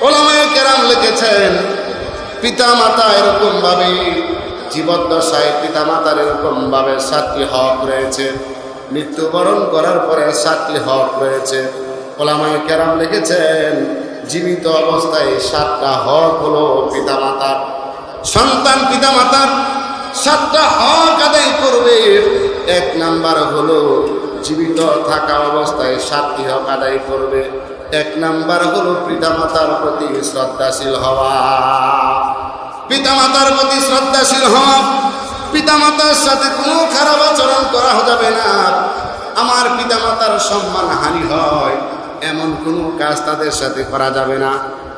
উলামায়ে কেরাম লিখেছেন পিতা মাতা এরকম ভাবে জীবদ্দশায় পিতা মাতার এরকম ভাবে 7টি হক রয়েছে, মৃত্যুবরণ করার পরে 7টি হক রয়েছে। উলামায়ে কেরাম লিখেছেন জীবিত অবস্থায় 7টা হক হলো পিতা মাতার। সন্তান পিতা মাতার 7টা হক আদায় করবে। 1 নাম্বার হলো জীবিত থাকা অবস্থায় 7টি হক আদায় করবে। 1 নাম্বার হলো পিতামাতার প্রতি শ্রদ্ধাশীল হওয়া। পিতামাতার প্রতি শ্রদ্ধাশীল হওয়া, পিতামাতার সাথে কোনো খারাপ আচরণ করা যাবে না। আমার পিতামাতার সম্মান হানি হয় এমন কোনো কাজ তাদের সাথে করা যাবে না।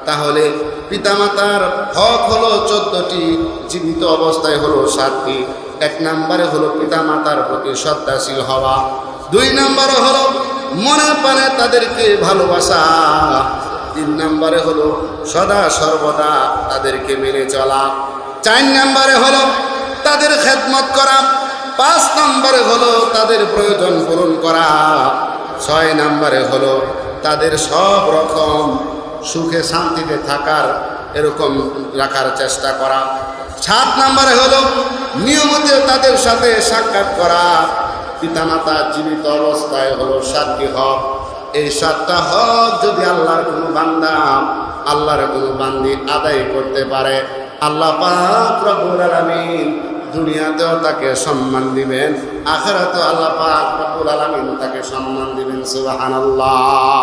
তাহলে পিতামাতার হক হলো 14টি, জীবিত অবস্থায় হলো 7টি। 1 নম্বরে হলো পিতামাতার প্রতি শ্রদ্ধাশীল হওয়া। 2 নম্বরে হলো মনে প্রাণে তাদেরকে ভালোবাসা। 3 নম্বরে হলো সদা সর্বদা তাদেরকে মেনে চলা। 4 নম্বরে হলো তাদের খেদমত করা। 5 নম্বরে হলো তাদের প্রয়োজন পূরণ করা। 6 নম্বরে হলো তাদের সব রকম সুখে শান্তিতে থাকার এরকম রাখার চেষ্টা করা। 7 নম্বরে হলো নিয়মিত তাদের সাথে সাক্ষাৎ করা। পিতামাতা জীবিত অবস্থায় হলো 7টি হক। এই 7টা হক যদি আল্লাহর কোনো বান্দা, আল্লাহর কোনো বান্দি আদায় করতে পারে, আল্লাহ পাক রব্বুল আলামিন দুনিয়াতেও তাকে সম্মান দিবেন, আখিরাতেও আল্লাহ পাক রব্বুল আলামিন তাকে সম্মান দিবেন। সুবহানাল্লাহ।